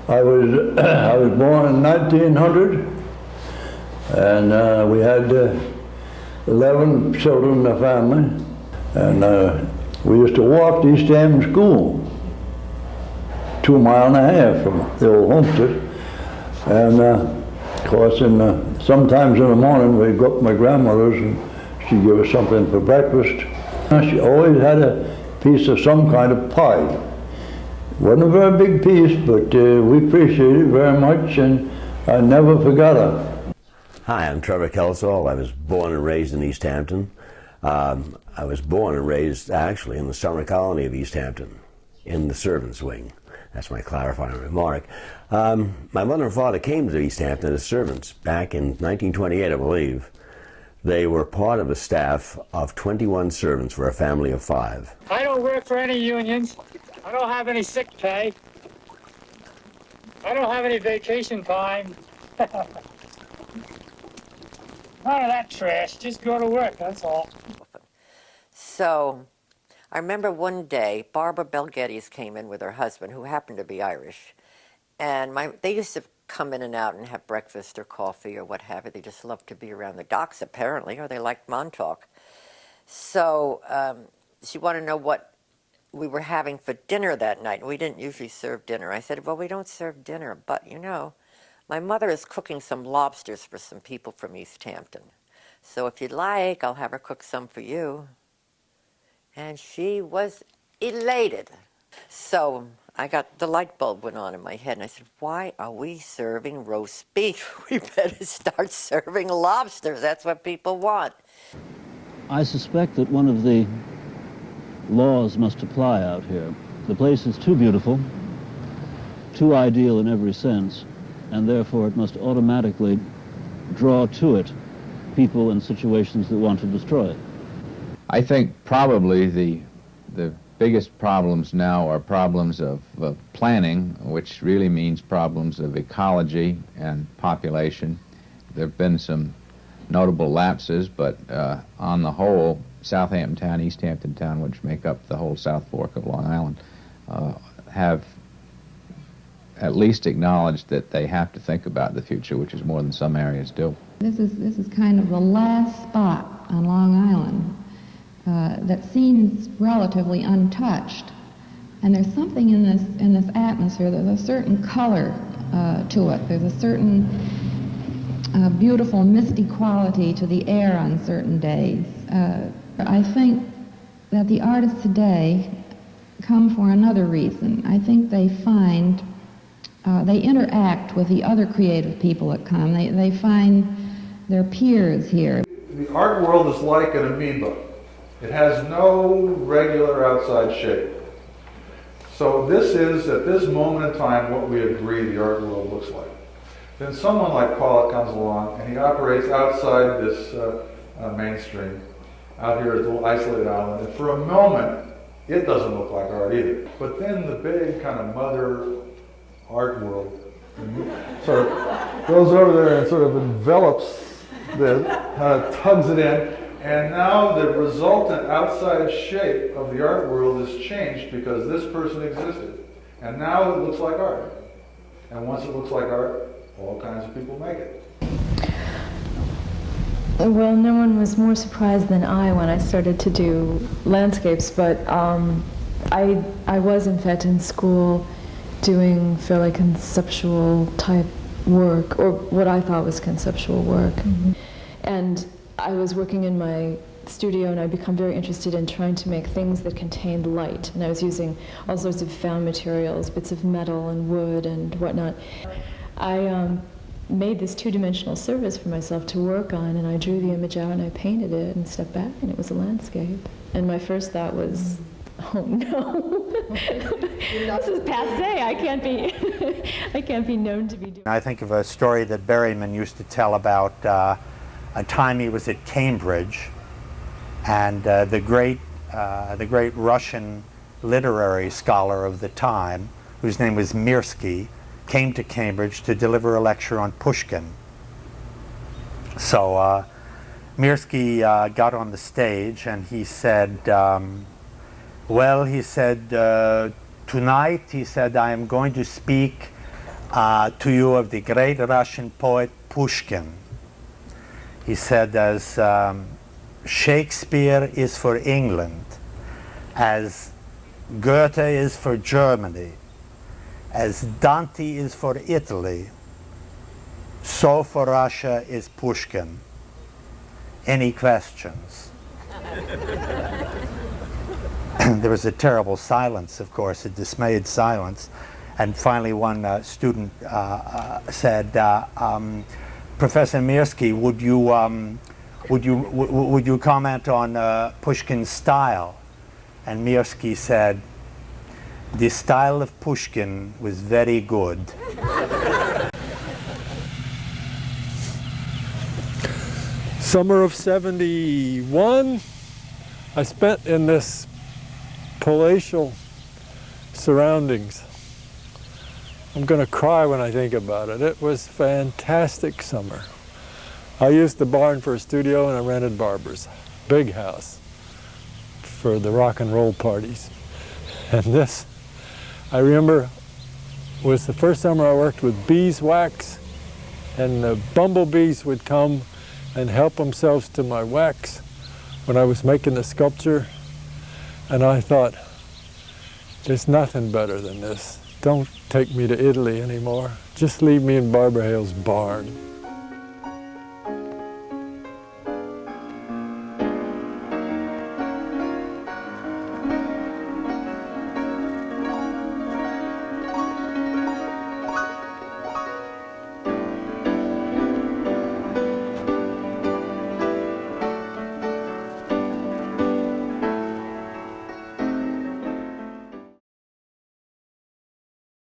I was born in 1900, and we had 11 children in the family, and we used to walk to East Hampton School, 2.5 miles from the old homestead, and of course, sometimes in the morning we'd go up to my grandmother's and she'd give us something for breakfast. She always had a piece of some kind of pie. Wasn't a very big piece, but we appreciated it very much, and I never forgot her. Hi, I'm Trevor Kelsall. I was born and raised in East Hampton. I was born and raised actually in the summer colony of East Hampton, in the servants' wing. That's my clarifying remark. My mother and father came to East Hampton as servants back in 1928, I believe. They were part of a staff of 21 servants for a family of 5. I don't work for any unions. I don't have any sick pay. I don't have any vacation time. None of that trash. Just go to work, that's all. So, I remember one day, Barbara Belgettis came in with her husband, who happened to be Irish. And they used to come in and out and have breakfast or coffee or what have you. They just loved to be around the docks, apparently, or they liked Montauk. So she wanted to know what we were having for dinner that night. And we didn't usually serve dinner. I said, well, we don't serve dinner, but, you know, my mother is cooking some lobsters for some people from East Hampton. So if you'd like, I'll have her cook some for you. And she was elated. So I got, the light bulb went on in my head, and I said, why are we serving roast beef? We better start serving lobsters. That's what people want. I suspect that one of the laws must apply out here. The place is too beautiful, too ideal in every sense, and therefore it must automatically draw to it people in situations that want to destroy it. I think probably the biggest problems now are problems of planning, which really means problems of ecology and population. There have been some notable lapses, but on the whole, Southampton Town, East Hampton Town, which make up the whole South Fork of Long Island, have at least acknowledged that they have to think about the future, which is more than some areas do. This is kind of the last spot on Long Island that seems relatively untouched, and there's something in this atmosphere. There's a certain color to it. There's a certain beautiful misty quality to the air on certain days. I think that the artists today come for another reason. I think they find they interact with the other creative people that come. They find their peers here. The art world is like an amoeba. It has no regular outside shape. So this is, at this moment in time, what we agree the art world looks like. Then someone like Pollock comes along and he operates outside this mainstream, out here at the little isolated island, and for a moment, it doesn't look like art either. But then the big kind of mother art world sort of goes over there and sort of envelops tugs it in. And now the resultant outside shape of the art world has changed because this person existed. And now it looks like art. And once it looks like art, all kinds of people make it. Well, no one was more surprised than I when I started to do landscapes, but I was in fact in school doing fairly conceptual type work, or what I thought was conceptual work. Mm-hmm. And I was working in my studio, and I'd become very interested in trying to make things that contained light. And I was using all sorts of found materials, bits of metal and wood and whatnot. I made this two-dimensional surface for myself to work on, and I drew the image out and I painted it and stepped back, and it was a landscape. And my first thought was, oh no, this is passé. I can't be known to be doing. I think of a story that Berryman used to tell about a time he was at Cambridge, and the great Russian literary scholar of the time, whose name was Mirsky, came to Cambridge to deliver a lecture on Pushkin. So Mirsky got on the stage and he said, well, he said, tonight, he said, I am going to speak to you of the great Russian poet Pushkin. He said, as Shakespeare is for England, as Goethe is for Germany, as Dante is for Italy, so for Russia is Pushkin. Any questions? There was a terrible silence, of course, a dismayed silence. And finally one student said, Professor Mirsky, would you comment on Pushkin's style? And Mirsky said, the style of Pushkin was very good. Summer of '71, I spent in this palatial surroundings. I'm going to cry when I think about it. It was fantastic summer. I used the barn for a studio and I rented Barbara's big house for the rock and roll parties. And this, I remember, was the first summer I worked with beeswax, and the bumblebees would come and help themselves to my wax when I was making the sculpture. And I thought, there's nothing better than this. Don't take me to Italy anymore. Just leave me in Barbara Hale's barn.